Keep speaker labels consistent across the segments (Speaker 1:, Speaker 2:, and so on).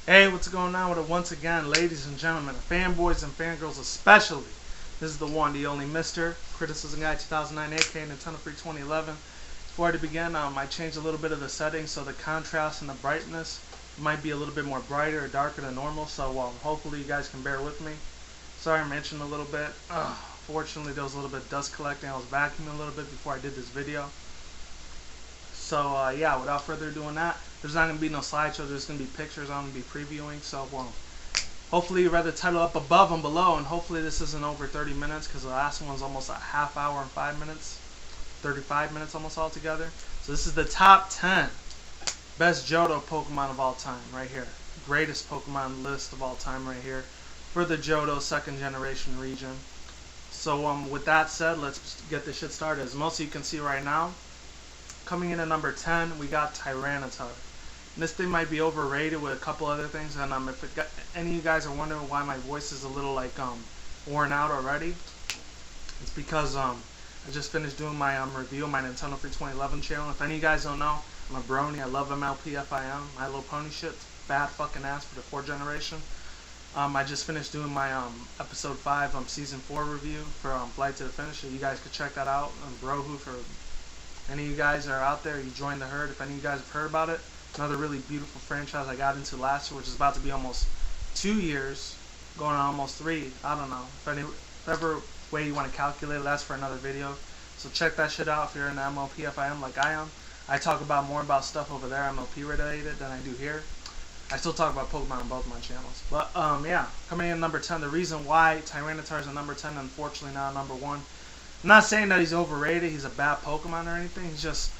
Speaker 1: Hey, what's going on with it once again, ladies and gentlemen, fanboys and fangirls especially. This is the one, the only Mr. Criticism Guy 2009, aka Nintendo Free 2011. Before I begin, I changed a little bit of the settings so the contrast and the brightness might be a little bit more brighter or darker than normal, so hopefully you guys can bear with me. Sorry I mentioned a little bit. Fortunately, there was a little bit of dust collecting. I was vacuuming a little bit before I did this video. So yeah, without further ado on that, there's not going to be no slideshow, there's going to be pictures I'm going to be previewing, so hopefully you read the title up above and below, and hopefully this isn't over 30 minutes, because the last one's almost a half hour and 5 minutes, 35 minutes almost altogether. So this is the top 10 best Jhoto Pokemon of all time, right here. Greatest Pokemon list of all time right here, for the Jhoto second generation region. So with that said, let's get this shit started. As most of you can see right now, coming in at number 10, we got Tyranitar. And this thing might be overrated with a couple other things, and if any of you guys are wondering why my voice is a little worn out already, it's because I just finished doing my review of my Nintendo Free 2011 channel. If any of you guys don't know, I'm a brony. I love MLPFIM, My Little Pony shit. It's bad fucking ass for the 4th generation. I just finished doing my episode 5 season 4 review for Flight to the Finish. You guys could check that out on Brohu. For any of you guys are out there, you joined the herd. If any of you guys have heard about it, another really beautiful franchise I got into last year, which is about to be almost 2 years, going on almost 3. I don't know. Whatever way you want to calculate it, that's for another video. So check that shit out if you're in the MLPFIM like I am. I talk about more about stuff over there, MLP related, than I do here. I still talk about Pokemon on both my channels. But yeah, coming in number 10, the reason why Tyranitar is a number 10, unfortunately not number 1. I'm not saying that he's overrated, he's a bad Pokemon or anything. He's just,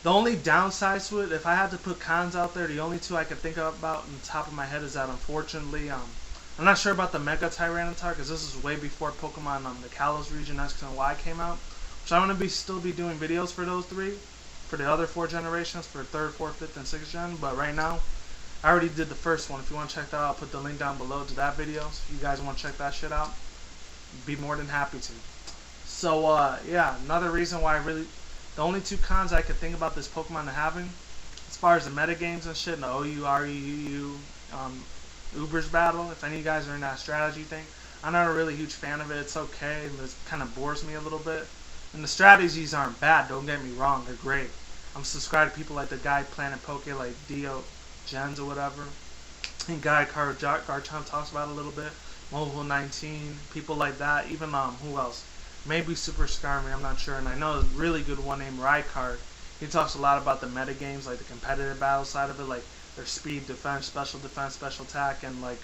Speaker 1: the only downside to it, if I had to put cons out there, the only two I could think about on the top of my head is that unfortunately, I'm not sure about the Mega Tyranitar, because this is way before Pokemon the Kalos region X and Y came out. So I'm going to still be doing videos for those 3, for the other 4 generations, for 3rd, 4th, 5th, and 6th gen. But right now, I already did the first one. If you want to check that out, I'll put the link down below to that video. So if you guys want to check that shit out, be more than happy to. So yeah, another reason why the only 2 cons I could think about this Pokemon having, as far as the metagames and shit, and the OU, RU, Uber's battle, if any of you guys are in that strategy thing, I'm not a really huge fan of it. It's okay, but it kind of bores me a little bit. And the strategies aren't bad, don't get me wrong, they're great. I'm subscribed to people like the guy Planet Poke, like Dio Gens or whatever. And Guy Garchomp talks about it a little bit. Mobile 19, people like that. Even who else? Maybe Super Skarmory, I'm not sure. And I know a really good one named Rycard. He talks a lot about the metagames, like the competitive battle side of it, like their speed, defense, special attack, and like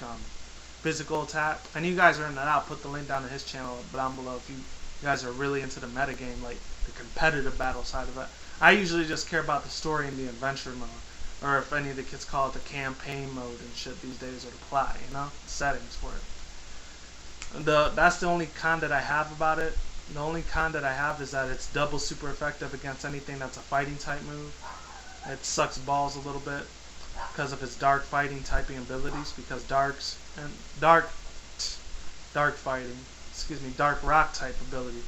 Speaker 1: physical attack. If any of you guys are in that, I'll put the link down to his channel down below if you guys are really into the metagame, like the competitive battle side of it. I usually just care about the story and the adventure mode, or if any of the kids call it the campaign mode and shit these days, or the plot, you know, the settings for it. That's the only con that I have about it. The only con that I have is that it's double super effective against anything that's a fighting type move. It sucks balls a little bit because of its dark fighting typing abilities, because dark rock type ability.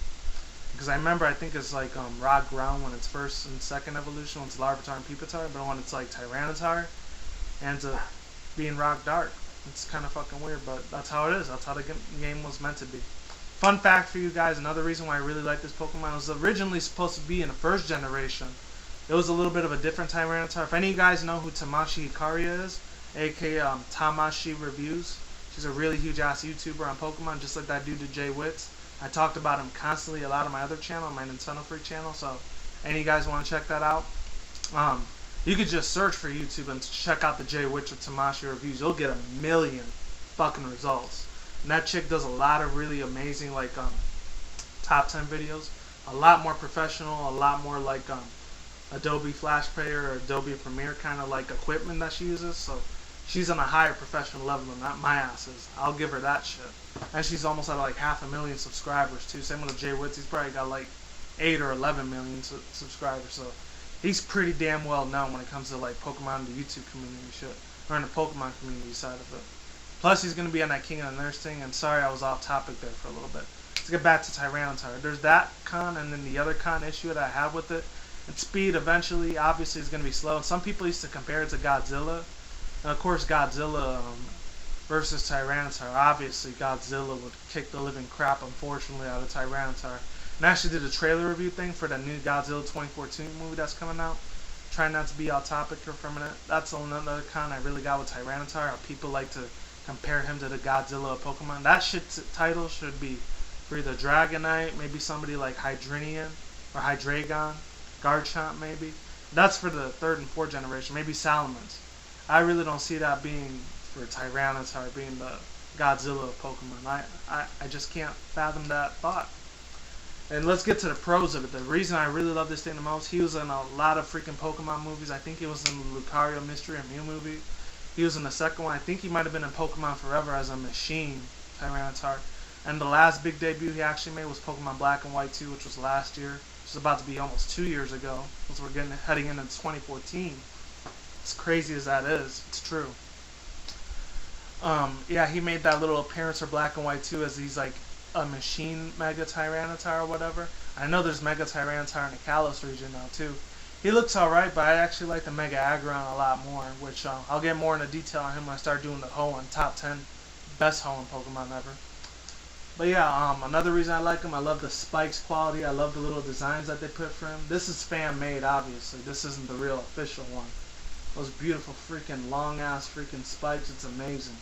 Speaker 1: Because I remember, I think it's like rock ground when it's first and second evolution, when it's Larvitar and Pupitar, but when it's like Tyranitar, ends up being rock dark. It's kind of fucking weird, but that's how it is. That's how the game was meant to be. Fun fact for you guys, another reason why I really like this Pokemon, was originally supposed to be in the 1st generation. It was a little bit of a different Tyranitar. If any of you guys know who Tamashi Hikaria is, aka Tamashi Reviews, she's a really huge ass YouTuber on Pokemon, just like that dude to Jay Witz. I talked about him constantly a lot on my other channel, my Nintendo Free channel, so any of you guys want to check that out, you could just search for YouTube and check out the Jay Witch or Tamashi Reviews. You'll get a million fucking results. And that chick does a lot of really amazing, like, top 10 videos. A lot more professional, a lot more like Adobe Flash Player or Adobe Premiere kind of like equipment that she uses. So she's on a higher professional level than my ass is. I'll give her that shit. And she's almost at like 500,000 subscribers too. Same with Jay Witz. He's probably got like 8 or 11 million subscribers. So he's pretty damn well known when it comes to like Pokemon, the YouTube community shit, or in the Pokemon community side of it. Plus he's gonna be on that King of the Nurse thing. And sorry I was off topic there for a little bit. Let's get back to Tyranitar. There's that con, and then the other con issue that I have with it. Its speed eventually, obviously, is gonna be slow. And some people used to compare it to Godzilla. And of course, Godzilla versus Tyranitar. Obviously, Godzilla would kick the living crap, unfortunately, out of Tyranitar. And I actually did a trailer review thing for the new Godzilla 2014 movie that's coming out. Trying not to be off topic here for a minute. That's another con I really got with Tyranitar. How people like to compare him to the Godzilla of Pokemon. That title should be for either Dragonite, maybe somebody like Hydreigon or Hydreigon, Garchomp maybe. That's for the 3rd and 4th generation. Maybe Salamence. I really don't see that being for Tyranitar being the Godzilla of Pokemon. I just can't fathom that thought. And let's get to the pros of it. The reason I really love this thing the most, he was in a lot of freaking Pokemon movies. I think he was in the Lucario Mystery and Mew movie. He was in the second one. I think he might have been in Pokemon Forever as a machine, Tyranitar. And the last big debut he actually made was Pokemon Black and White 2, which was last year. Which is about to be almost 2 years ago, because we're heading into 2014. As crazy as that is, it's true. Yeah, he made that little appearance for Black and White 2 as he's like a machine Mega Tyranitar or whatever. I know there's Mega Tyranitar in the Kalos region now too. He looks alright, but I actually like the Mega Aggron a lot more, which I'll get more into detail on him when I start doing the Hoenn top 10 best Hoenn Pokemon ever. But yeah, another reason I like him, I love the spikes quality. I love the little designs that they put for him. This is fan made, obviously. This isn't the real official one. Those beautiful freaking long ass freaking spikes, it's amazing.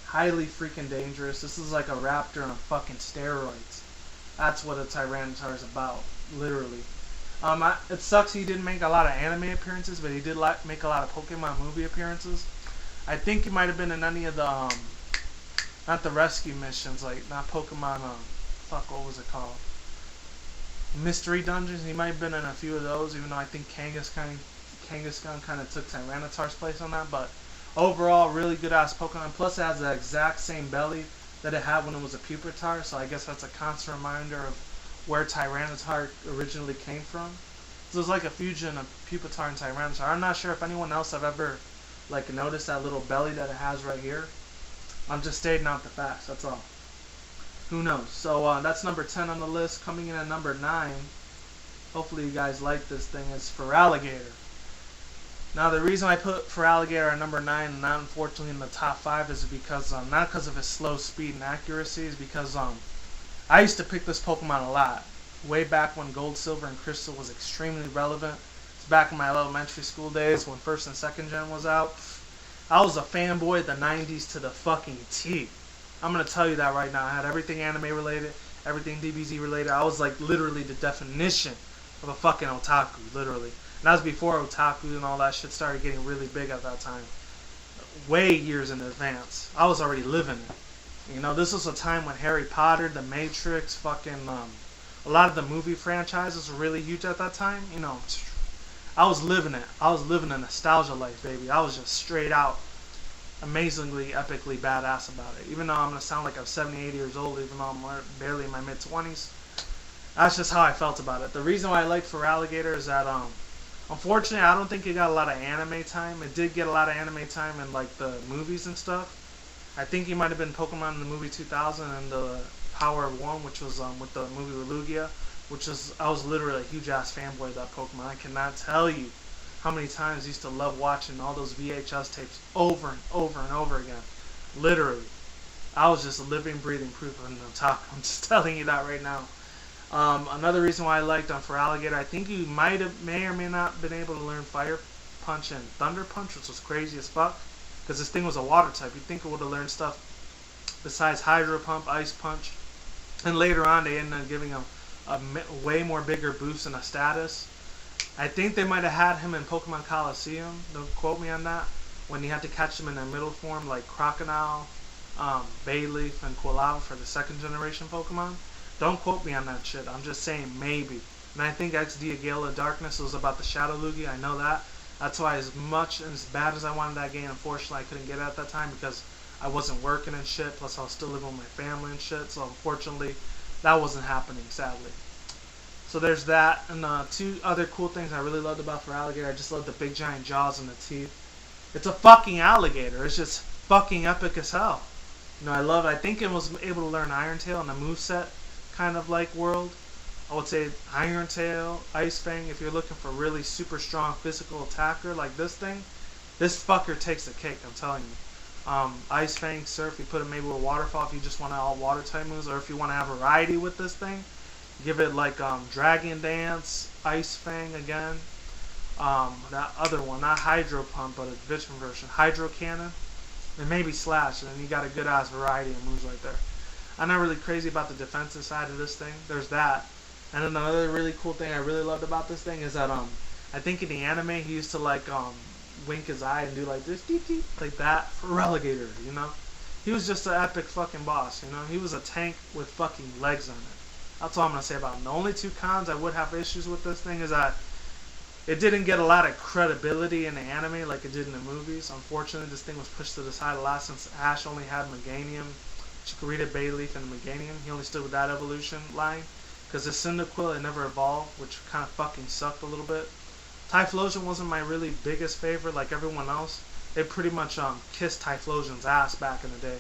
Speaker 1: Highly freaking dangerous. This is like a raptor on fucking steroids. That's what a Tyranitar is about, literally. It sucks he didn't make a lot of anime appearances, but he did make a lot of Pokemon movie appearances. I think he might have been in any of the not the rescue missions, like not Pokemon. What was it called? Mystery dungeons. He might have been in a few of those, even though I think Kangaskhan kind of took Tyranitar's place on that, but overall, really good ass Pokemon. Plus, it has the exact same belly that it had when it was a Pupitar, so I guess that's a constant reminder of where Tyranitar originally came from. So it's like a fusion of Pupitar and Tyranitar. I'm not sure if anyone else have ever like noticed that little belly that it has right here. I'm just stating out the facts. That's all. Who knows? So that's number 10 on the list. Coming in at number 9. Hopefully you guys like this thing. Is Feraligatr. Now the reason I put Feraligatr at number 9 and not unfortunately in the top 5 is because not because of his slow speed and accuracy, is because I used to pick this Pokemon a lot. Way back when Gold, Silver, and Crystal was extremely relevant. It's back in my elementary school days when 1st and 2nd gen was out. I was a fanboy of the 90s to the fucking T. I'm gonna tell you that right now. I had everything anime related, everything DBZ related. I was like literally the definition of a fucking otaku, literally. And that was before otaku and all that shit started getting really big at that time. Way years in advance. I was already living it. You know, this was a time when Harry Potter, The Matrix, fucking, a lot of the movie franchises were really huge at that time. You know, I was living it. I was living a nostalgia life, baby. I was just straight out, amazingly, epically badass about it. Even though I'm going to sound like I'm 78 years old, even though I'm barely in my mid-20s. That's just how I felt about it. The reason why I like Feraligatr is that, unfortunately, I don't think it got a lot of anime time. It did get a lot of anime time in like the movies and stuff. I think he might have been Pokemon in the movie 2000 and the Power of One, which was with the movie with Lugia, which is I was literally a huge ass fanboy of that Pokemon. I cannot tell you how many times I used to love watching all those VHS tapes over and over and over again. Literally, I was just a living, breathing proof of an otaku. I'm just telling you that right now. Another reason why I liked Feraligatr, I think you may or may not been able to learn Fire Punch and Thunder Punch, which was crazy as fuck, because this thing was a water type. You'd think it would have learned stuff besides Hydro Pump, Ice Punch, and later on they ended up giving him a way more bigger boost in a status. I think they might have had him in Pokemon Coliseum, don't quote me on that, when you had to catch them in their middle form like Crocodile, Bayleaf, and Quilava for the 2nd generation Pokemon. Don't quote me on that shit. I'm just saying maybe. And I think XD Gale of Darkness was about the Shadow Lugia. I know that. That's why as much and as bad as I wanted that game, unfortunately I couldn't get it at that time because I wasn't working and shit. Plus I was still living with my family and shit. So unfortunately that wasn't happening, sadly. So there's that. And 2 other cool things I really loved about Feraligatr. I just love the big giant jaws and the teeth. It's a fucking alligator. It's just fucking epic as hell. You know, I love it. I think it was able to learn Iron Tail in the moveset kind of like world. I would say Iron Tail, Ice Fang, if you're looking for really super strong physical attacker like this thing, This fucker takes the cake, I'm telling you. Ice Fang, Surf, you put it maybe with Waterfall if you just want all water type moves, or if you want to have variety with this thing, give it like Dragon Dance, Ice Fang again, that other one, not Hydro Pump, but a different version, Hydro Cannon, and maybe Slash, and then you got a good ass variety of moves right there. I'm not really crazy about the defensive side of this thing. There's that. And then another really cool thing I really loved about this thing is that I think in the anime he used to like wink his eye and do like this, deep, deep, like that. Feraligatr, you know? He was just an epic fucking boss, you know? He was a tank with fucking legs on it. That's all I'm gonna say about him. The only two cons I would have issues with this thing is that it didn't get a lot of credibility in the anime like it did in the movies. Unfortunately, this thing was pushed to the side a lot since Ash only had Meganium, Chikorita, Bayleaf, and Meganium. He only stood with that evolution line. Because the Cyndaquil, it never evolved, which kind of fucking sucked a little bit. Typhlosion wasn't my really biggest favorite like everyone else. They pretty much kissed Typhlosion's ass back in the day.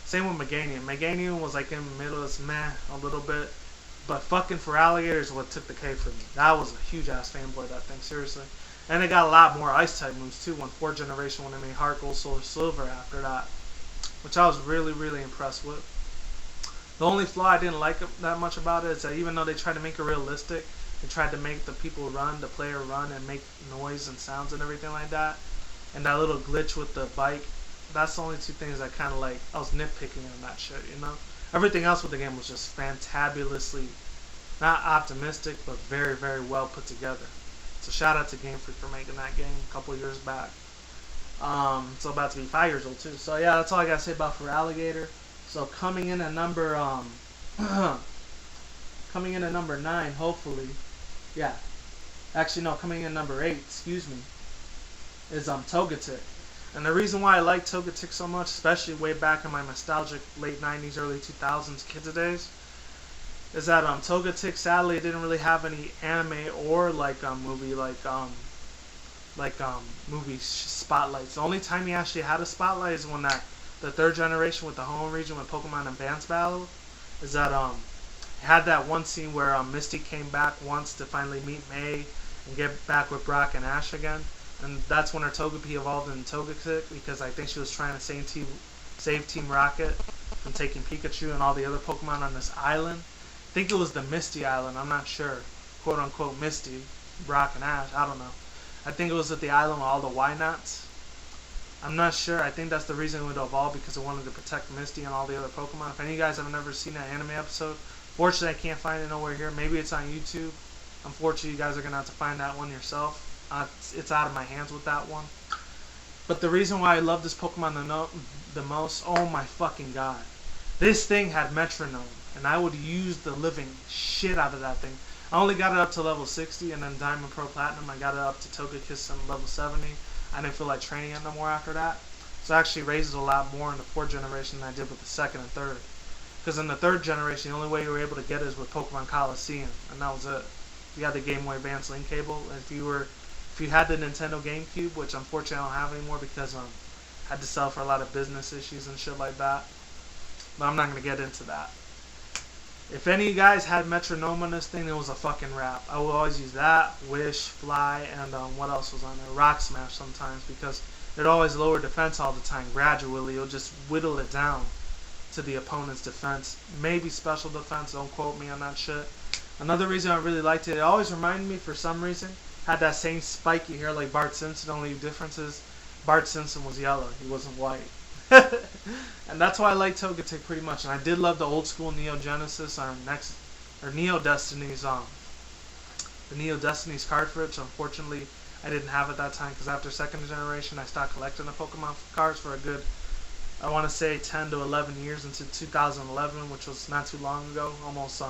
Speaker 1: Same with Meganium. Meganium was like in the middle, it's meh a little bit. But fucking Feraligatr is what took the cake for me. That was a huge ass fanboy, that thing, seriously. And it got a lot more ice type moves too on 4th generation when they made Heart Gold, Soul Silver after that. Which I was really, really impressed with. The only flaw I didn't like that much about it is that even though they tried to make it realistic, they tried to make the people run, the player run, and make noise and sounds and everything like that. And that little glitch with the bike, that's the only two things I kind of like, I was nitpicking on that shit, you know? Everything else with the game was just fantabulously, not optimistic, but very, very well put together. So shout out to Game Freak for making that game a couple years back. It's about to be 5 years old too. So yeah, that's all I gotta say about Feraligatr. So coming in at number coming in at number 9, hopefully, yeah. Actually no, coming in at number 8, excuse me, is Togetic. And the reason why I like Togetic so much, especially way back in my nostalgic late 90s, early 2000s kids days, is that Togetic sadly didn't really have any anime or like movie movie spotlights. The only time he actually had a spotlight is when the 3rd generation with the home region with Pokemon Advanced Battle, is that had that one scene where Misty came back once to finally meet May and get back with Brock and Ash again, and that's when her Togepi evolved in Togetic, because I think she was trying to save Team Rocket from taking Pikachu and all the other Pokemon on this island. I think it was the Misty Island, I'm not sure, quote unquote Misty, Brock and Ash, I don't know. I think it was at the island with all the Wynots. I'm not sure. I think that's the reason it would evolve, because it wanted to protect Misty and all the other Pokemon. If any of you guys have never seen that anime episode, fortunately I can't find it nowhere here. Maybe it's on YouTube. Unfortunately, you guys are going to have to find that one yourself. It's out of my hands with that one. But the reason why I love this Pokemon the most, oh my fucking god. This thing had Metronome, and I would use the living shit out of that thing. I only got it up to level 60, and then Diamond Pro Platinum, I got it up to Togekiss on level 70. I didn't feel like training it no more after that. So it actually raises a lot more in the 4th generation than I did with the 2nd and 3rd. Because in the 3rd generation, the only way you were able to get it is with Pokemon Coliseum, and that was it. You had the Game Boy Advance link cable, and if you had the Nintendo GameCube, which unfortunately I don't have anymore because I had to sell for a lot of business issues and shit like that. But I'm not going to get into that. If any of you guys had Metronome on this thing, it was a fucking wrap. I would always use that, Wish, Fly, and what else was on there? Rock Smash sometimes, because it always lowered defense all the time. Gradually, it'll just whittle it down to the opponent's defense. Maybe special defense, don't quote me on that shit. Another reason I really liked it, it always reminded me, for some reason, had that same spiky hair like Bart Simpson. The only difference is Bart Simpson was yellow, he wasn't white. And that's why I like Togetic pretty much. And I did love the old school Neo Genesis Neo Destiny's the Neo Destiny's cartridge. Unfortunately, I didn't have it that time, because after 2nd generation I stopped collecting the Pokemon cards for a good, I want to say 10 to 11 years, into 2011, which was not too long ago, almost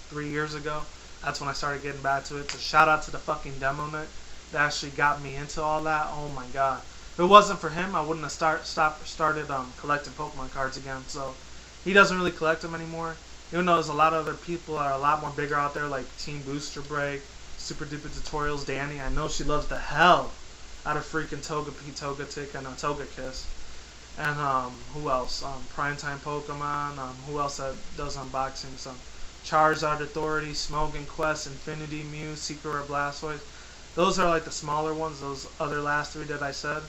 Speaker 1: 3 years ago. That's when I started getting back to it. So shout out to the fucking Demo Nut that actually got me into all that. Oh my god. If it wasn't for him, I wouldn't have started collecting Pokemon cards again. So he doesn't really collect them anymore. Even though there's a lot of other people that are a lot more bigger out there, like Team Booster Break, Super Duper Tutorials, Danny. I know she loves the hell out of freaking Togepi, Togetic, and Togekiss. And who else? Primetime Pokemon. Who else that does unboxing? Some Charizard Authority, Smogon Quest, Infinity Mew, Secret Rare Blastoise. Those are like the smaller ones. Those other last 3 that I said.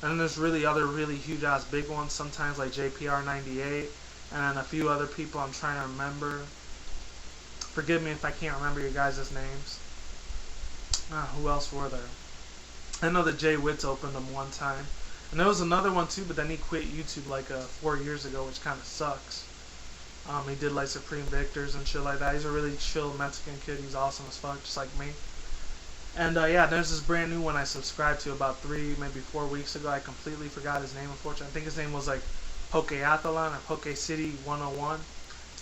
Speaker 1: And then there's really other really huge ass big ones sometimes, like JPR98, and then a few other people I'm trying to remember. Forgive me if I can't remember your guys' names. Who else were there? I know that Jay Witz opened them one time. And there was another one too, but then he quit YouTube like 4 years ago, which kind of sucks. He did like Supreme Victors and shit like that. He's a really chill Mexican kid. He's awesome as fuck, just like me. And yeah, there's this brand new one I subscribed to about 3, maybe 4 weeks ago. I completely forgot his name, unfortunately. I think his name was like Pokeathlon or Poke City 101.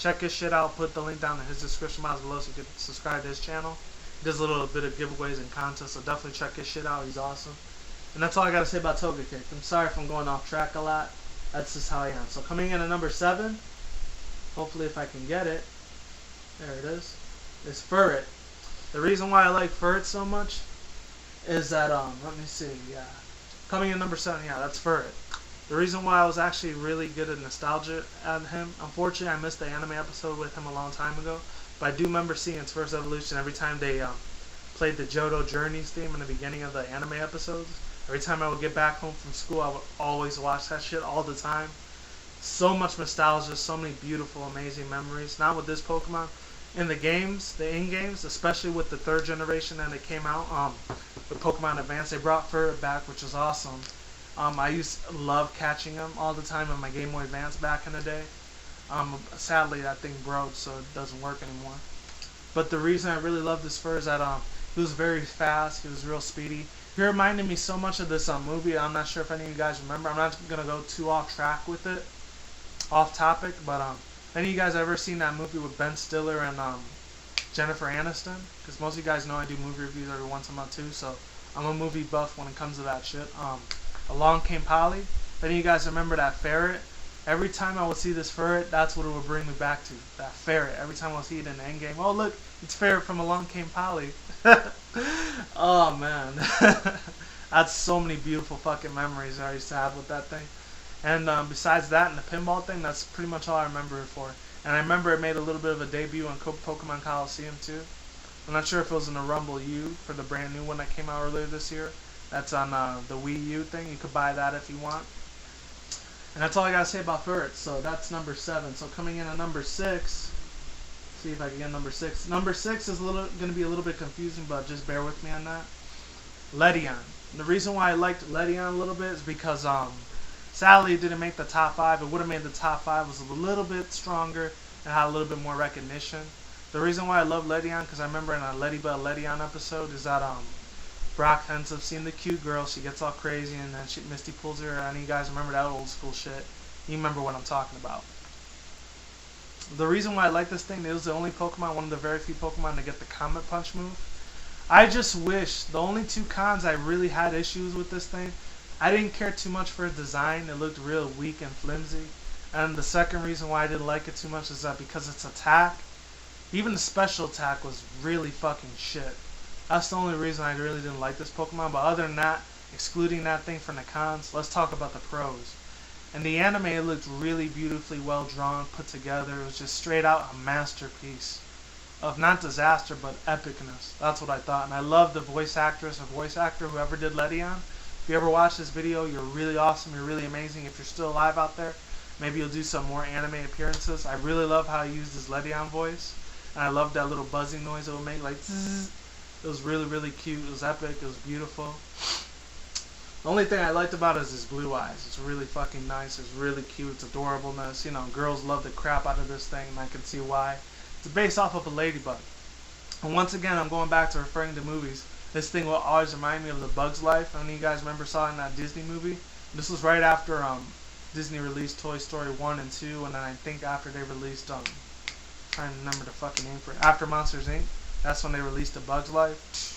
Speaker 1: Check his shit out. I'll put the link down in his description box below so you can subscribe to his channel. He does a little bit of giveaways and contests, so definitely check his shit out. He's awesome. And that's all I gotta say about Togetic. I'm sorry if I'm going off track a lot. That's just how I am. So coming in at number 7, hopefully if I can get it, there it is Furret. The reason why I like Furret so much is that, let me see, yeah. Coming in number 7, yeah, that's Furret. The reason why I was actually really good at nostalgia at him, unfortunately I missed the anime episode with him a long time ago, but I do remember seeing his first evolution every time they played the Jhoto Journeys theme in the beginning of the anime episodes. Every time I would get back home from school, I would always watch that shit all the time. So much nostalgia, so many beautiful, amazing memories. Not with this Pokemon. In the games, the in-games, especially with the 3rd generation that it came out, with Pokemon Advance, they brought Furret back, which was awesome. I used to love catching him all the time on my Game Boy Advance back in the day. Sadly, that thing broke, so it doesn't work anymore. But the reason I really love this Furret is that he was very fast, he was real speedy. He reminded me so much of this movie. I'm not sure if any of you guys remember. I'm not going to go too off track with it, off topic, but any of you guys ever seen that movie with Ben Stiller and Jennifer Aniston? Because most of you guys know I do movie reviews every once a month too, so I'm a movie buff when it comes to that shit. Along Came Polly. If any of you guys remember that ferret, every time I would see this Furret, that's what it would bring me back to. That ferret. Every time I would see it in the endgame. Oh look, it's Ferret from Along Came Polly. Oh man. That's so many beautiful fucking memories I used to have with that thing. And besides that and the pinball thing, that's pretty much all I remember it for. And I remember it made a little bit of a debut on Pokemon Coliseum too. I'm not sure if it was in the Rumble U for the brand new one that came out earlier this year. That's on the Wii U thing. You could buy that if you want. And that's all I gotta say about Furret. So that's number 7. So coming in at number 6. See if I can get number 6. Number 6 is gonna be a little bit confusing, but just bear with me on that. Ledian. And the reason why I liked Ledian a little bit is because sadly it didn't make the top 5. It would have made the top 5. It was a little bit stronger and had a little bit more recognition. The reason why I love Ledian, because I remember in a Ledian episode, is that Brock ends up seeing the cute girl. She gets all crazy, and then Misty pulls her. And you guys remember that old school shit? You remember what I'm talking about. The reason why I like this thing, it was the only Pokemon, one of the very few Pokemon to get the Comet Punch move. I just wish, the only 2 cons I really had issues with this thing, I didn't care too much for its design. It looked real weak and flimsy. And the second reason why I didn't like it too much is that because its attack, even the special attack was really fucking shit. That's the only reason I really didn't like this Pokemon. But other than that, excluding that thing from the cons, let's talk about the pros. In the anime, it looked really beautifully well drawn, put together. It was just straight out a masterpiece of not disaster, but epicness. That's what I thought. And I love the voice actress or voice actor, whoever did Ledian. If you ever watch this video, you're really awesome. You're really amazing. If you're still alive out there, maybe you'll do some more anime appearances. I really love how he used his Ledian voice. And I love that little buzzing noise it would make, like zzz. It was really, really cute. It was epic. It was beautiful. The only thing I liked about it is his blue eyes. It's really fucking nice. It's really cute. It's adorableness. You know, girls love the crap out of this thing, and I can see why. It's based off of a ladybug. And once again, I'm going back to referring to movies. This thing will always remind me of The Bug's Life. Any of you guys remember saw in that Disney movie? This was right after Disney released Toy Story 1 and 2, and then I think after they released I'm trying to remember the fucking name for it. After Monsters Inc. That's when they released The Bug's Life.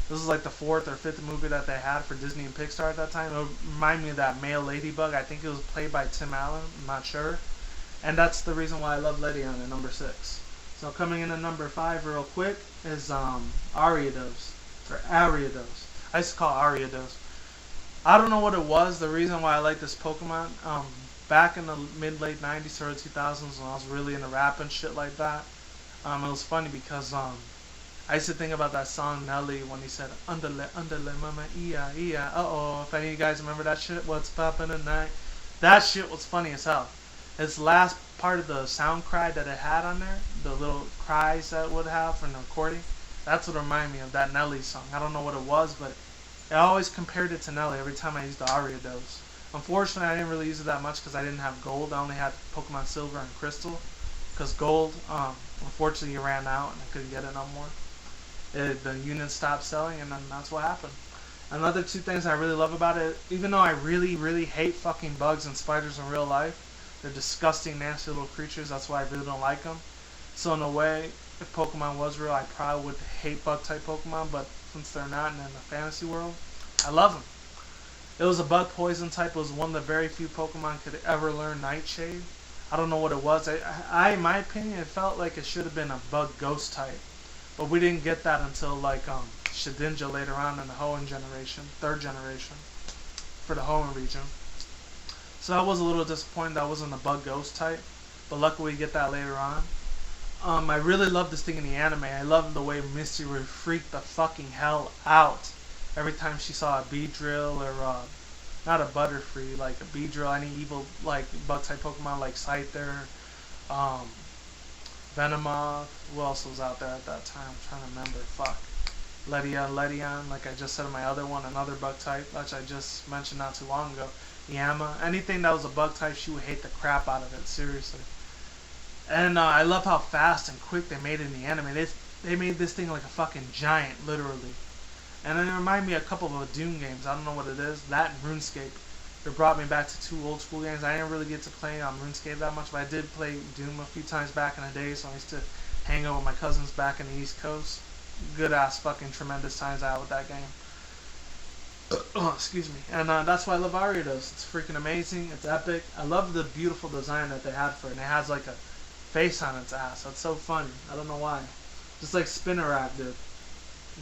Speaker 1: This is like the 4th or 5th movie that they had for Disney and Pixar at that time. It would remind me of that male ladybug. I think it was played by Tim Allen. I'm not sure. And that's the reason why I love Ledian at number 6. So coming in at number 5 real quick is Ariados. Or Ariados. I used to call it Ariados. I don't know what it was. The reason why I like this Pokemon. Back in the mid-late 90s, early 2000s when I was really into rap and shit like that. It was funny because I I used to think about that song Nelly when he said underle underle mama iya iya. If any of you guys remember that shit, what's poppin' tonight? That shit was funny as hell. His last part of the sound cry that it had on there, the little cries that it would have from the recording, that's what reminded me of that Nelly song. I don't know what it was, but I always compared it to Nelly every time I used the Ariados. Unfortunately, I didn't really use it that much because I didn't have gold. I only had Pokemon Silver and Crystal. Because gold, unfortunately, ran out and I couldn't get it no more. The units stopped selling, and then that's what happened. Another two things I really love about it, even though I really, really hate fucking bugs and spiders in real life, they're disgusting, nasty little creatures. That's why I really don't like them. So in a way, if Pokemon was real, I probably would hate bug-type Pokemon, but since they're not and in the fantasy world, I love them. It was a bug poison type. It was one of the very few Pokemon could ever learn Nightshade. I don't know what it was. In my opinion, it felt like it should have been a bug ghost type. But we didn't get that until like Shedinja later on in the Hoenn generation, 3rd generation, for the Hoenn region. So I was a little disappointed that wasn't a bug ghost type, but luckily we get that later on. I really love this thing in the anime. I love the way Misty would freak the fucking hell out every time she saw a Beedrill or not a Butterfree, like a Beedrill, any evil like bug type Pokemon like Scyther, Venomoth. Who else was out there at that time? I'm trying to remember. Fuck. Ledian, like I just said in my other one, another bug type, which I just mentioned not too long ago. Yama. Anything that was a bug type, she would hate the crap out of it, seriously. And I love how fast and quick they made it in the anime. They made this thing like a fucking giant, literally. And it reminded me a couple of Doom games. I don't know what it is. That and RuneScape. It brought me back to 2 old school games. I didn't really get to play RuneScape that much, but I did play Doom a few times back in the day, so I used to hang out with my cousins back in the East Coast. Good ass fucking tremendous times I had with that game. Oh, excuse me. And that's why I love Ariados. It's freaking amazing. It's epic. I love the beautiful design that they had for it. And it has like a face on its ass. That's so funny. I don't know why. Just like Spinnerack did.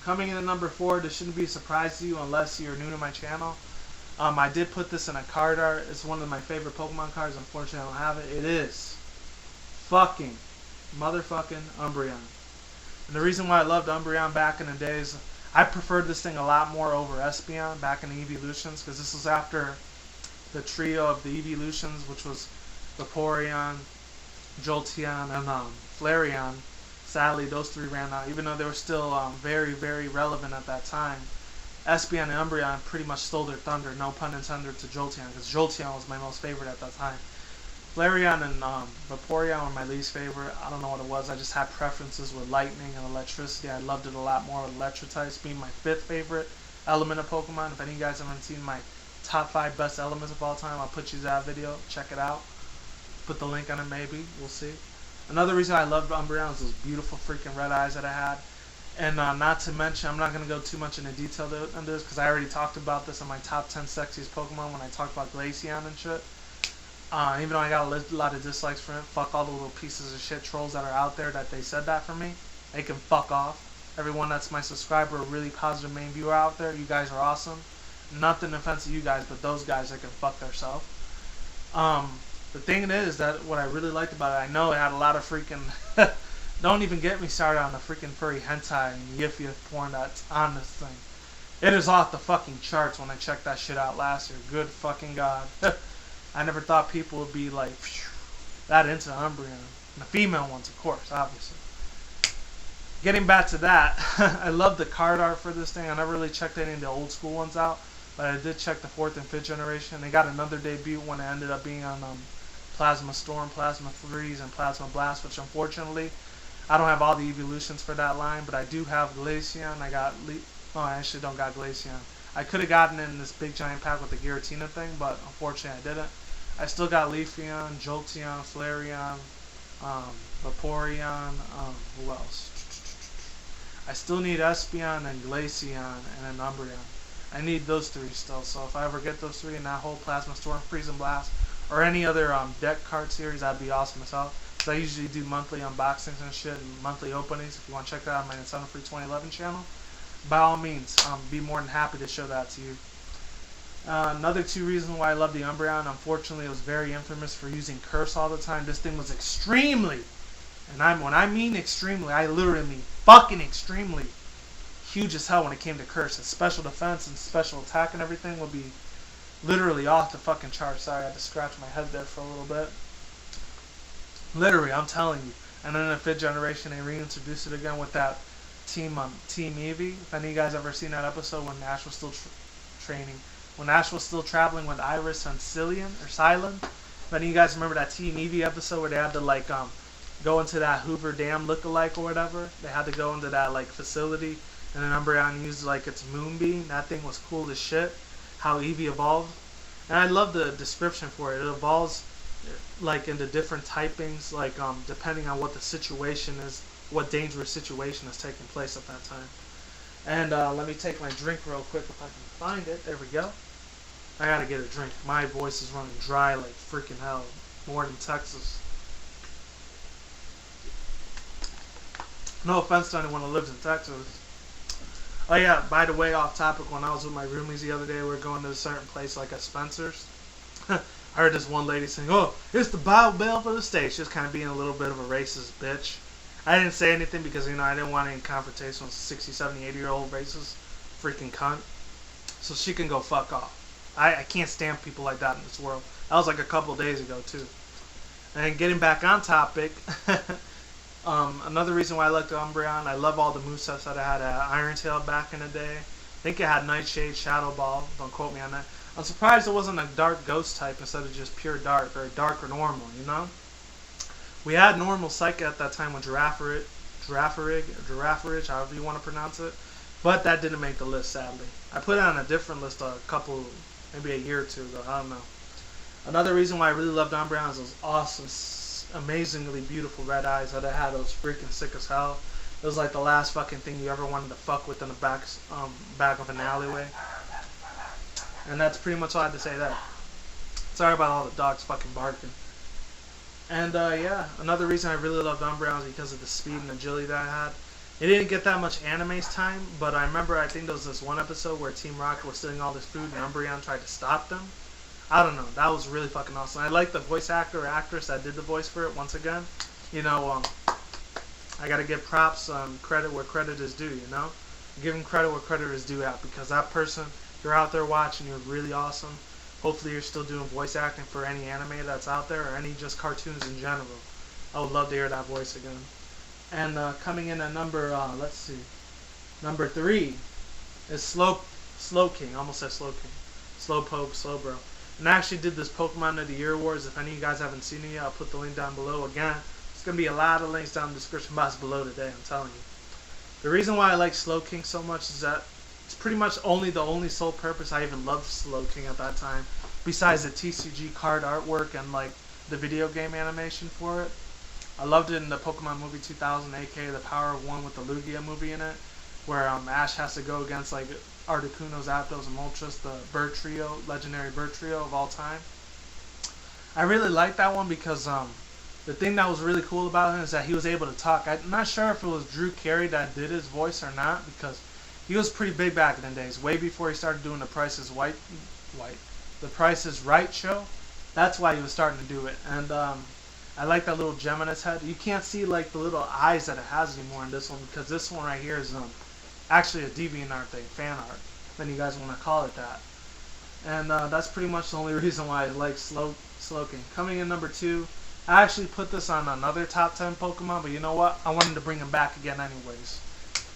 Speaker 1: Coming in at number 4, this shouldn't be a surprise to you unless you're new to my channel. I did put this in a card art. It's one of my favorite Pokemon cards. Unfortunately, I don't have it. It is fucking motherfucking Umbreon. And the reason why I loved Umbreon back in the days, I preferred this thing a lot more over Espeon back in the Evolutions, because this was after the trio of the Evolutions, which was Vaporeon, Jolteon, and Flareon. Sadly, those 3 ran out, even though they were still very, very relevant at that time. Espeon and Umbreon pretty much stole their thunder, no pun intended, to Jolteon, because Jolteon was my most favorite at that time. Flareon and Vaporeon were my least favorite. I don't know what it was. I just had preferences with lightning and electricity. I loved it a lot more with Electrotypes being my 5th favorite element of Pokemon. If any of you guys haven't seen my top 5 best elements of all time, I'll put you that video. Check it out. Put the link on it maybe. We'll see. Another reason I loved Umbreon was those beautiful freaking red eyes that I had. And not to mention, I'm not going to go too much into detail on this because I already talked about this in my top 10 sexiest Pokemon when I talked about Glaceon and shit. Even though I got a lot of dislikes for it, fuck all the little pieces of shit trolls that are out there that they said that for me. They can fuck off. Everyone that's my subscriber, a really positive main viewer out there, you guys are awesome. Nothing offensive to you guys, but those guys, they can fuck theirself. The thing is that what I really liked about it, I know it had a lot of freaking... Don't even get me started on the freaking furry hentai and yif porn that's on this thing. It is off the fucking charts when I checked that shit out last year. Good fucking god. I never thought people would be like that into Umbreon. And the female ones, of course, obviously. Getting back to that, I love the card art for this thing. I never really checked any of the old school ones out, but I did check the 4th and 5th generation. They got another debut when it ended up being on Plasma Storm, Plasma Freeze, and Plasma Blast, which unfortunately I don't have all the evolutions for that line, but I do have Glaceon. I actually don't got Glaceon. I could have gotten it in this big giant pack with the Giratina thing, but unfortunately I didn't. I still got Leafeon, Jolteon, Flareon, Vaporeon, who else? I still need Espeon and Glaceon and an Umbreon. I need those 3 still, so if I ever get those 3 in that whole Plasma Storm, Freeze and Blast, or any other deck card series, that'd be awesome as hell. So I usually do monthly unboxings and shit, and monthly openings. If you want to check that out on my Nintendo Free 2011 channel, by all means, be more than happy to show that to you. Another 2 reasons why I love the Umbreon, unfortunately, it was very infamous for using Curse all the time. This thing was extremely And when I mean extremely, I literally mean fucking extremely huge as hell when it came to curses. Special defense and special attack and everything would be literally off the fucking chart. Sorry, I had to scratch my head there for a little bit. Literally, I'm telling you. And then in the 5th generation, they reintroduced it again with that Team Eevee. If any of you guys ever seen that episode when Ash was still training, when Ash was still traveling with Iris and Silent. If any of you guys remember that Team Eevee episode where they had to like go into that Hoover Dam lookalike or whatever, they had to go into that like facility, and then Umbreon used like its Moonbeam. That thing was cool as shit. How Eevee evolved, and I love the description for it. It evolves like into different typings, like depending on what the situation is, what dangerous situation is taking place at that time. And let me take my drink real quick if I can find it. There we go. I gotta get a drink. My voice is running dry like freaking hell. More than Texas. No offense to anyone who lives in Texas. Oh yeah, by the way, off topic, when I was with my roomies the other day, we were going to a certain place like a Spencer's. I heard this one lady saying, "Oh, it's the Bible Belt for the state." She was kind of being a little bit of a racist bitch. I didn't say anything because, you know, I didn't want any confrontation with 60, 70, 80-year-old racist freaking cunt. So she can go fuck off. I can't stand people like that in this world. That was like a couple days ago, too. And getting back on topic, another reason why I like the Umbreon, I love all the movesets that I had at Iron Tail back in the day. I think it had Nightshade, Shadow Ball. Don't quote me on that. I'm surprised it wasn't a dark ghost type instead of just pure dark or dark or normal, you know? We had normal Psychic at that time with Girafarig, however you want to pronounce it. But that didn't make the list, sadly. I put it on a different list maybe a year or two ago, I don't know. Another reason why I really loved Umbreon is those awesome, amazingly beautiful red eyes that it had. Those freaking sick as hell. It was like the last fucking thing you ever wanted to fuck with in the back of an alleyway. And that's pretty much all I had to say there. Sorry about all the dogs fucking barking. And yeah, another reason I really loved Umbreon is because of the speed and agility that I had. It didn't get that much anime's time, but I remember I think there was this one episode where Team Rocket was stealing all this food and Umbreon tried to stop them. I don't know, that was really fucking awesome. I like the voice actor or actress that did the voice for it once again. You know, I gotta give props, credit where credit is due, you know? Give him credit where credit is due at, because that person, if you're out there watching, you're really awesome. Hopefully you're still doing voice acting for any anime that's out there, or any just cartoons in general. I would love to hear that voice again. And coming in at number 3 is Slowking. Almost said Slowking. Slowpoke, Slowbro. And I actually did this Pokemon of the Year Awards. If any of you guys haven't seen it yet, I'll put the link down below. Again, there's going to be a lot of links down in the description box below today, I'm telling you. The reason why I like Slowking so much is that it's pretty much the only sole purpose I even loved Slowking at that time, besides the TCG card artwork and like the video game animation for it. I loved it in the Pokemon movie 2000, aka The Power of One with the Lugia movie in it, where Ash has to go against like Articunos, Aptos, and Moltres, the bird trio, legendary bird trio of all time. I really liked that one because the thing that was really cool about him is that he was able to talk. I'm not sure if it was Drew Carey that did his voice or not, because he was pretty big back in the days, way before he started doing the Price is Right show. That's why he was starting to do it. And I like that little gem on his head. You can't see like the little eyes that it has anymore in this one, because this one right here is actually a DeviantArt thing, fan art, if you guys want to call it that. And that's pretty much the only reason why I like Slowking. Coming in number 2, I actually put this on another top 10 Pokemon, but you know what? I wanted to bring him back again anyways.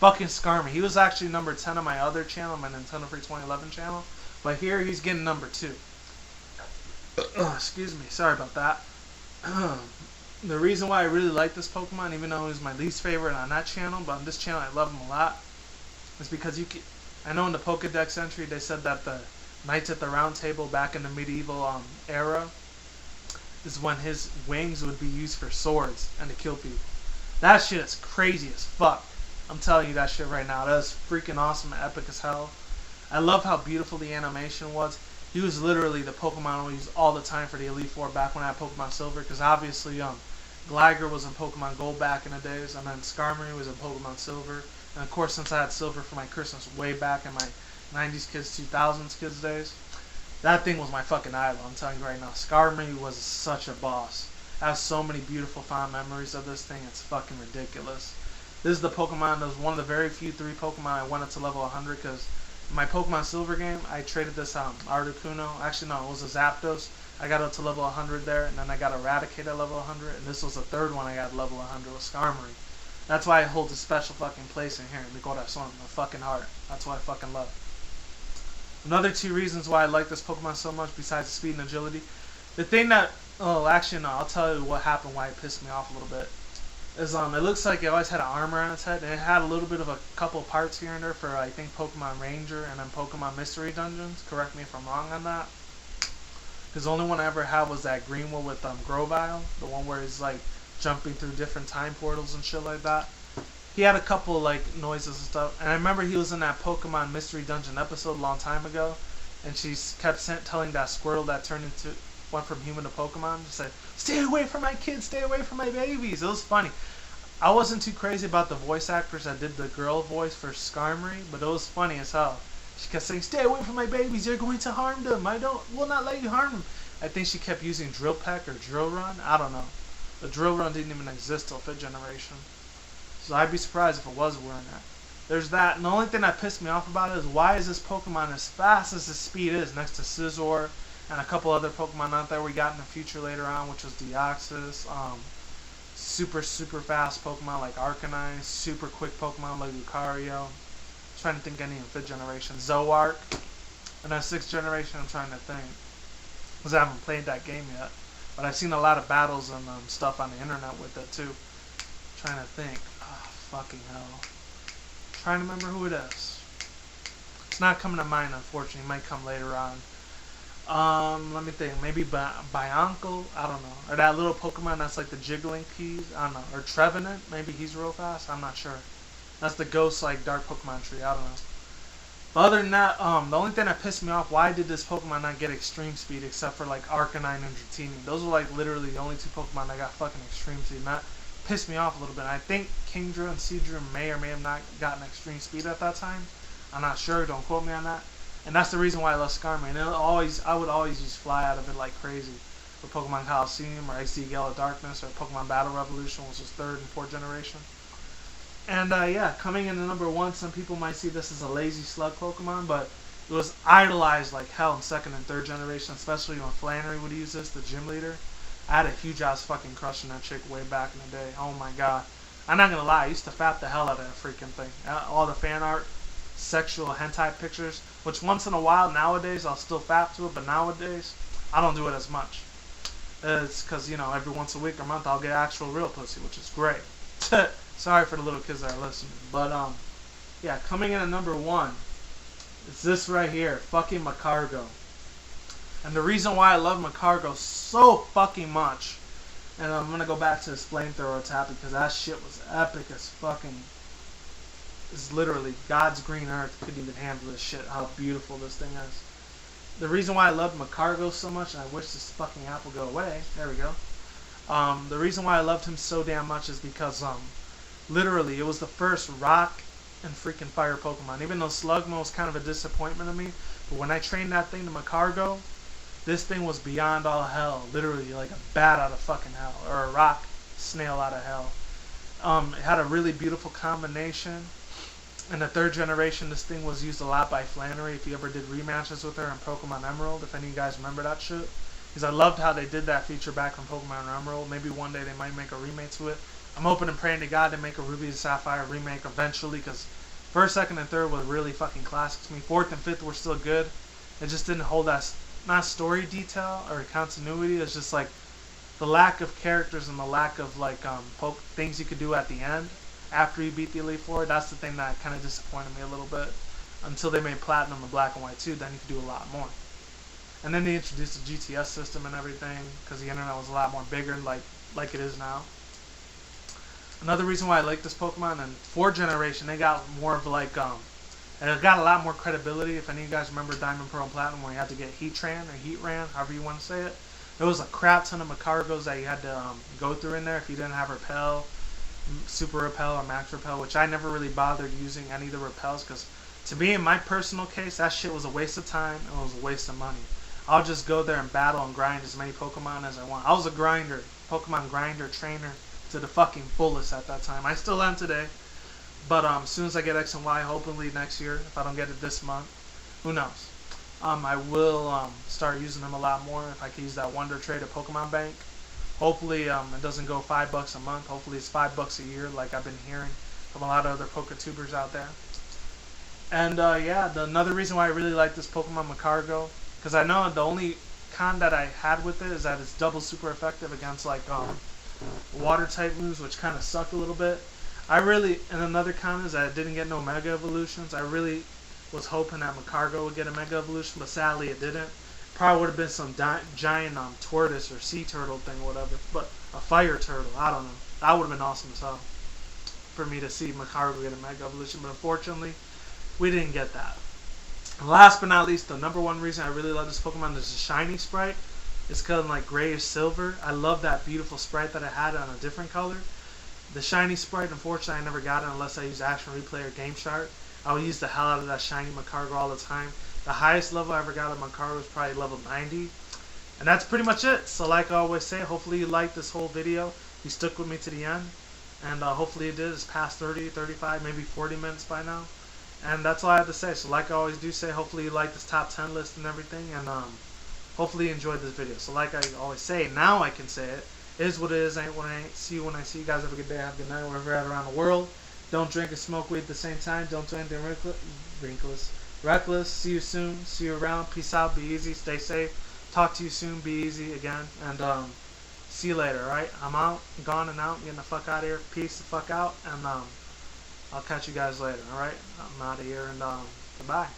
Speaker 1: Fucking Skarmory. He was actually number 10 on my other channel, my Nintendo Free 2011 channel, but here he's getting number 2. Excuse me, sorry about that. The reason why I really like this Pokemon, even though he's my least favorite on that channel, but on this channel I love him a lot, is because I know in the Pokedex entry they said that the Knights at the Round Table back in the medieval era is when his wings would be used for swords and to kill people. That shit is crazy as fuck. I'm telling you that shit right now. That is freaking awesome and epic as hell. I love how beautiful the animation was. He was literally the Pokemon we used all the time for the Elite Four back when I had Pokemon Silver, because obviously Gligar was in Pokemon Gold back in the days, and then Skarmory was in Pokemon Silver. And of course, since I had Silver for my Christmas way back in my 90s kids, 2000s kids days, that thing was my fucking idol. I'm telling you right now, Skarmory was such a boss. I have so many beautiful fond memories of this thing. It's fucking ridiculous. This is the Pokemon that was one of the very few 3 Pokemon I went up to level 100 because in my Pokemon Silver game, I traded this Articuno. Actually, no, it was a Zapdos. I got up to level 100 there, and then I got Eradicate at level 100, and this was the 3rd one I got level 100 with Skarmory. That's why it holds a special fucking place in here in the Corazon, my fucking heart. That's why I fucking love it. Another 2 reasons why I like this Pokemon so much, besides the speed and agility. The thing that, oh, actually no, I'll tell you what happened, why it pissed me off a little bit. Is it looks like it always had an armor on its head, and it had a little bit of a couple parts here and there for I think Pokemon Ranger and then Pokemon Mystery Dungeons. Correct me if I'm wrong on that. Because the only one I ever had was that green one with Grovyle, the one where he's like jumping through different time portals and shit like that. He had a couple like noises and stuff, and I remember he was in that Pokemon Mystery Dungeon episode a long time ago, and she kept telling that squirrel that went from human to Pokemon, just said, "Stay away from my kids, stay away from my babies." It was funny. I wasn't too crazy about the voice actors that did the girl voice for Skarmory, but it was funny as hell. She kept saying, "Stay away from my babies, you're going to harm them. Will not let you harm them." I think she kept using Drill Peck or Drill Run. I don't know. The Drill Run didn't even exist till 5th generation. So I'd be surprised if it was wearing that. There's that, and the only thing that pissed me off about it is why is this Pokemon as fast as his speed is next to Scizor and a couple other Pokemon out there we got in the future later on, which was Deoxys, super fast Pokemon like Arcanine, super quick Pokemon like Lucario. I'm trying to think any in 5th generation. Zoroark. And then 6th generation I'm trying to think. Because I haven't played that game yet. But I've seen a lot of battles and stuff on the internet with it too. I'm trying to think. Oh, fucking hell. I'm trying to remember who it is. It's not coming to mind, unfortunately. It might come later on. Let me think. Maybe Bianco? I don't know. Or that little Pokemon that's like the jiggling keys? I don't know. Or Trevenant? Maybe he's real fast? I'm not sure. That's the ghost like dark Pokemon tree. I don't know. But other than that, the only thing that pissed me off, why did this Pokemon not get extreme speed except for like Arcanine and Dratini? Those were like literally the only 2 Pokemon that got fucking extreme speed. And that pissed me off a little bit. And I think Kingdra and Seadra may or may have not gotten extreme speed at that time. I'm not sure. Don't quote me on that. And that's the reason why I love Skarmory. And I would always use Fly out of it like crazy. For Pokemon Coliseum or XD Gale of Darkness or Pokemon Battle Revolution, which was 3rd and 4th generation. And yeah, coming into number 1, some people might see this as a lazy slug Pokemon, but it was idolized like hell in 2nd and 3rd generation, especially when Flannery would use this, the gym leader. I had a huge ass fucking crush on that chick way back in the day. Oh my god. I'm not gonna lie, I used to fap the hell out of that freaking thing. All the fan art, sexual hentai pictures, which once in a while nowadays I'll still fap to it, but nowadays I don't do it as much. It's because, you know, every once a week or month I'll get actual real pussy, which is great. Sorry for the little kids that are listening. But yeah, coming in at number 1 is this right here, fucking Macargo. And the reason why I love Macargo so fucking much, and I'm gonna go back to this flamethrower attack because that shit was epic as fucking. It's literally God's green earth couldn't even handle this shit. How beautiful this thing is. The reason why I loved Macargo so much, and I wish this fucking app would go away. There we go. The reason why I loved him so damn much is because literally it was the first rock and freaking fire Pokemon. Even though Slugma was kind of a disappointment to me, but when I trained that thing to Macargo, this thing was beyond all hell. Literally like a bat out of fucking hell, or a rock snail out of hell. It had a really beautiful combination. In the 3rd generation, this thing was used a lot by Flannery if you ever did rematches with her in Pokemon Emerald, if any of you guys remember that shit. Because I loved how they did that feature back from Pokemon Emerald. Maybe one day they might make a remake to it. I'm hoping and praying to God they make a Ruby and Sapphire remake eventually, because 1st, 2nd, and 3rd were really fucking classics to me. 4th and 5th were still good. It just didn't hold that, not story detail or continuity, it's just like the lack of characters and the lack of like things you could do at the end after you beat the Elite Four. That's the thing that kind of disappointed me a little bit. Until they made Platinum and Black and White 2, then you could do a lot more. And then they introduced the GTS system and everything, because the internet was a lot more bigger like it is now. Another reason why I like this Pokemon, in 4th generation, they got more of like, and it got a lot more credibility. If any of you guys remember Diamond, Pearl, and Platinum, where you had to get Heatran or Heatran, however you want to say it. There was a crap ton of Macargos that you had to go through in there if you didn't have Repel, Super Repel, or Max Repel, which I never really bothered using any of the Repels, because to me, in my personal case, that shit was a waste of time and it was a waste of money. I'll just go there and battle and grind as many Pokemon as I want. I was a grinder Pokemon grinder trainer to the fucking fullest at that time. I still am today, but as soon as I get X and Y, hopefully next year, if I don't get it this month, who knows? I will start using them a lot more if I can use that Wonder Trade at Pokemon Bank. Hopefully it doesn't go $5 a month. Hopefully it's $5 a year, like I've been hearing from a lot of other PokeTubers out there. And yeah, another reason why I really like this Pokemon Macargo, because I know the only con that I had with it is that it's double super effective against like water type moves, which kind of suck a little bit. And another con is that it didn't get no Mega Evolutions. I really was hoping that Macargo would get a Mega Evolution, but sadly it didn't. Probably would have been some giant tortoise or sea turtle thing or whatever, but a fire turtle, I don't know. That would have been awesome as hell for me to see Macargo get a Mega Evolution, but unfortunately we didn't get that. And last but not least, the number one reason I really love this Pokemon is the shiny sprite. It's kind of like grayish silver. I love that beautiful sprite that I had on a different color. The shiny sprite, unfortunately, I never got it unless I used Action Replay or Game Shark. I would use the hell out of that shiny Macargo all the time. The highest level I ever got of Macargo was probably level 90. And that's pretty much it. So like I always say, hopefully you liked this whole video. You stuck with me to the end. And hopefully you did. It's past 30, 35, maybe 40 minutes by now. And that's all I have to say. So like I always do say, hopefully you like this top 10 list and everything. And hopefully you enjoyed this video. So like I always say, now I can say it. It is what it is, ain't what it ain't. See you when I see you guys. Have a good day, have a good night, wherever you're at around the world. Don't drink and smoke weed at the same time. Don't do anything reckless. See you soon. See you around. Peace out. Be easy. Stay safe. Talk to you soon. Be easy again. And see you later, alright? I'm out. Gone and out. Getting the fuck out of here. Peace the fuck out. And I'll catch you guys later, alright? I'm out of here. And goodbye.